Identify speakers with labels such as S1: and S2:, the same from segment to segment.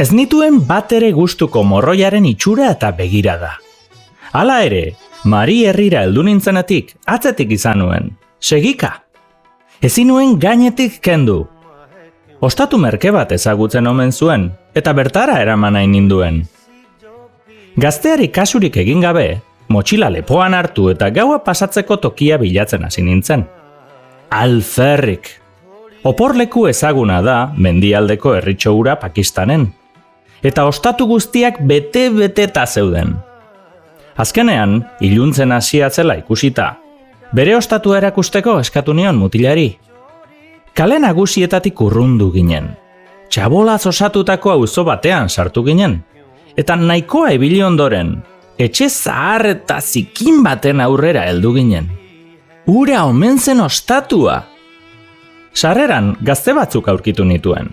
S1: Ez nituen bat ere gustuko morroiaren itxura eta begirada. Hala ere, Mari herrira heldu nintzenetik atzetik izan nuen, segika. Ezin nuen gainetik kendu. Ostatu merke bat ezagutzen omen zuen, eta bertara eraman nahi ninduen. Gazteari kasurik egin gabe, motxila lepoan hartu eta gaua pasatzeko tokia bilatzen hasi nintzen. Alferrik. Oporleku ezaguna da mendialdeko herritxo hura Pakistanen. Eta ostatu guztiak bete-beteta zeuden. Azkenean, iluntzen hasia zela ikusita. Bere ostatua erakusteko eskatu nion mutilari. Kale nagusietatik urrundu ginen. Txabolaz osatutako auzo batean sartu ginen. Eta nahikoa ibili ondoren, etxe zahar eta zikin baten aurrera heldu ginen. Ura omen zen ostatua! Sarreran gazte batzuk aurkitu nituen.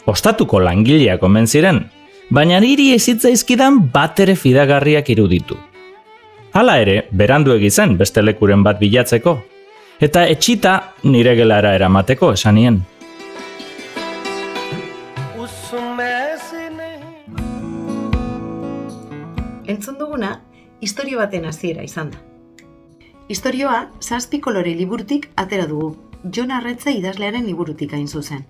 S1: Ostatuko langileak omen ziren, baina niri ez zitzaizkidan batere fidagarriak iruditu. Hala ere, berandu egizen beste lekuren bat bilatzeko, eta etxita nire gelara eramateko esanien.
S2: Entzun duguna, istorio baten hasiera izan da. Istorioa 7 kolore liburutik atera dugu, Jon Arretxe idazlearen liburutik hain zuzen.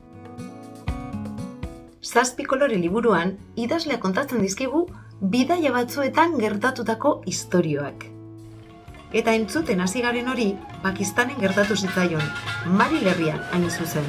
S2: 7 kolore liburuan, idazlea kontatzen dizkigu bidaia batzuetan gertatutako istorioak. Eta entzuten hasi garen hori, Pakistanen gertatu zitzaion, Mari herrian hain zuzen.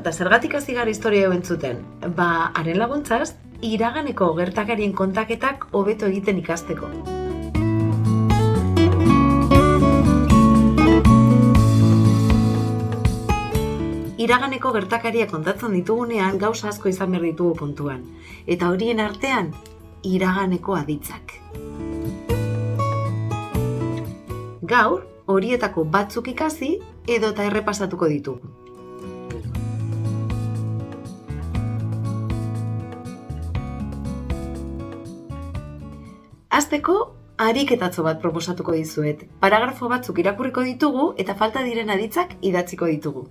S2: Eta zergatik hasi gara historia hau entzuten? Haren laguntzaz, iraganeko gertakarien kontaketak hobeto egiten ikasteko. Iraganeko gertakariak kontatzen ditugunean gauza asko izan behar ditugu kontuan. Eta horien artean, iraganeko aditzak. Gaur, horietako batzuk ikasi edota errepasatuko ditugu. Hasteko, ariketatxo bat proposatuko dizuet. Paragrafo batzuk irakurriko ditugu eta falta diren aditzak idatziko ditugu.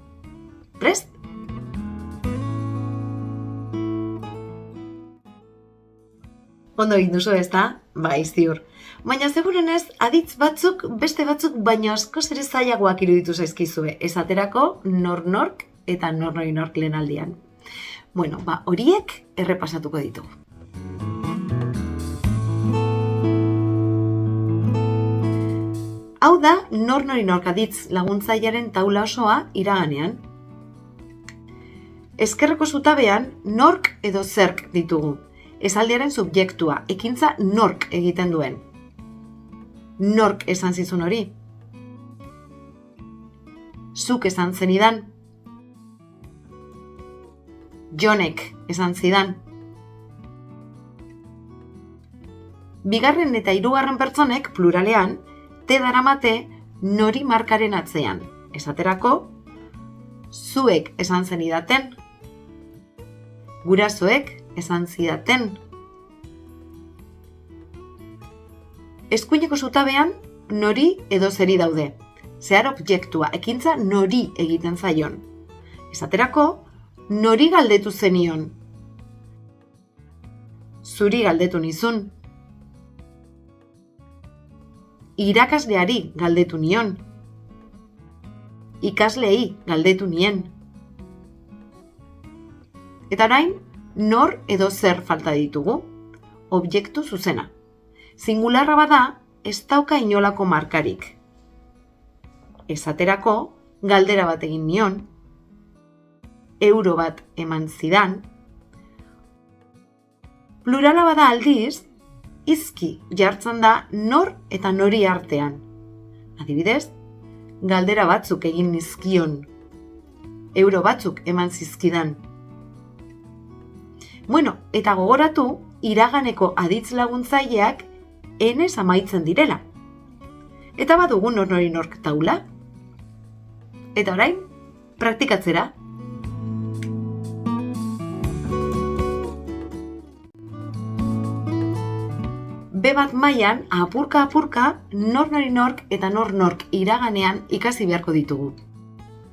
S2: Prest? Ondo egin duzu ezta? Bai, ziur. Baina segurenez, aditz batzuk, beste batzuk, baina askoz ere zailagoak iruditu zaizkizue. Esaterako, nor-nork eta nor-nork lehenaldian. Bueno, horiek errepasatuko ditugu. Hau da, nor-nork aditz laguntzailearen taula osoa iraganean. Ezkerreko zutabean, nork edo zerk ditugu. Esaldiaren subjektua, ekintza nork egiten duen. Nork esan zizun hori. Zuk esan zenidan. Jonek esan zidan. Bigarren eta hirugarren pertsonek, pluralean, te daramate nori markaren atzean. Esaterako, zuek esan zenidaten, gurasoek esan zidaten. Eskuineko zutabean, nori edo zeri daude. Zehar objektua, ekintza nori egiten zaion. Esaterako, nori galdetu zenion. Zuri galdetu nizun. Irakasleari galdetu nion. Ikaslei galdetu nien. Eta orain, nor edo zer falta ditugu? Objektu zuzena. Singularra bada, ez dauka inolako markarik. Esaterako, galdera bat egin nion. Euro bat eman zidan. Plurala bada aldiz, izki jartzen da nor eta nori artean. Adibidez, galdera batzuk egin nizkion. Euro batzuk eman zizkidan. Bueno, eta gogoratu, iraganeko aditz laguntzaileak enez amaitzen direla. Eta badugu nor-nori nork taula. Eta orain, praktikatzera. B bat mailan apurka nork eta nork iraganean ikasi beharko ditugu.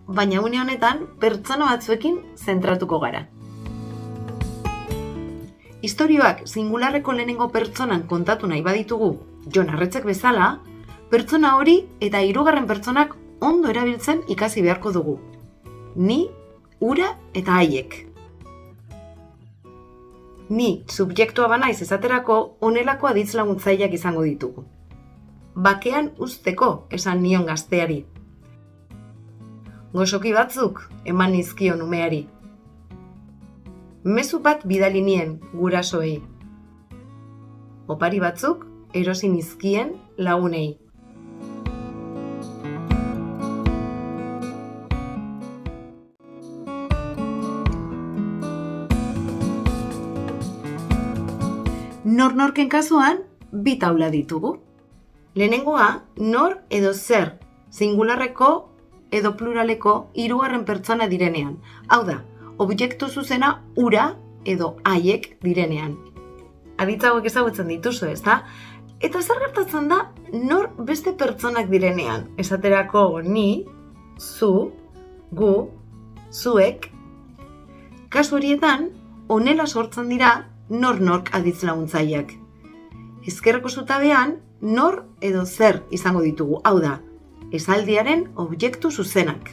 S2: Baina une honetan pertsona batzuekin zentratuko gara. Istorioak singularreko lehenengo pertsonan kontatu nahi baditugu, Jon Arretzek bezala, pertsona hori eta hirugarren pertsonak ondo erabiltzen ikasi beharko dugu. Ni, hura eta haiek. Ni subjektua banaiz esaterako honelako aditz laguntzaileak izango ditugu. Bakean uzteko esan nion gazteari. Goxoki batzuk eman nizkion umeari. Mezu bat bidali nien gurasoei. Opari batzuk erosi nizkien lagunei. Norken kasuan, bi taula ditugu. Lehenengoa, nor edo zer, singularreko edo pluraleko hirugarren pertsona direnean. Hau da, objektu zuzena hura edo haiek direnean. Aditz hauek ezagutzen dituzu, ezta? Eta zer gertatzen da nor beste pertsonak direnean. Esaterako ni, zu, gu, zuek. Kasu horietan, honela sortzen dira nork aditz laguntzaileak. Ezkerreko zutabean, nor edo zer izango ditugu. Hau da, esaldiaren objektu zuzenak.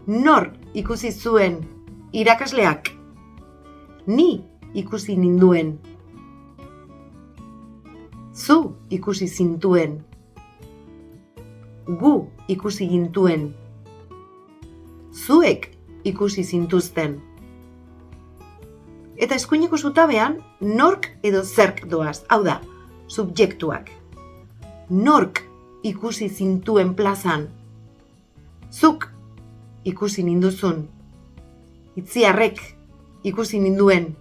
S2: Nor ikusi zuen irakasleak. Ni ikusi ninduen. Zu ikusi zintuen. Gu ikusi gintuen. Zuek ikusi zintuzten. Eta eskuineko zutabean, nork edo zerk doaz. Hau da, subjektuak. Nork ikusi zintuen plazan. Zuk ikusi ninduzun. Itziarrek ikusi ninduen.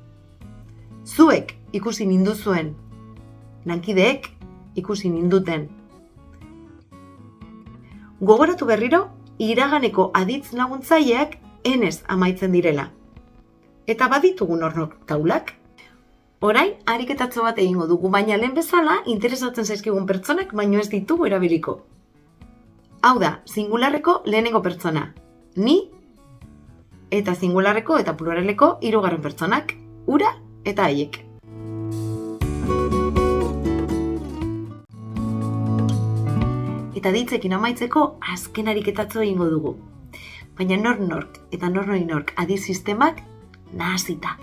S2: Zuek ikusi ninduzuen. Lankideek ikusi ninduten. Gogoratu berriro, iraganeko aditz laguntzaileak enez amaitzen direla. Eta baditugu nork taulak. Orain, ariketatxo bat egingo dugu, baina lehen bezala interesatzen zaizkigun pertsonak baino ez ditugu erabiliko. Hau da, singularreko lehenengo pertsona. Ni, eta singularreko eta pluraleko hirugarren pertsonak, hura eta haiek. Eta ditzekin amaitzeko azken ariketatxo egingo dugu. Baina nork eta nork aditz sistemak nahazita.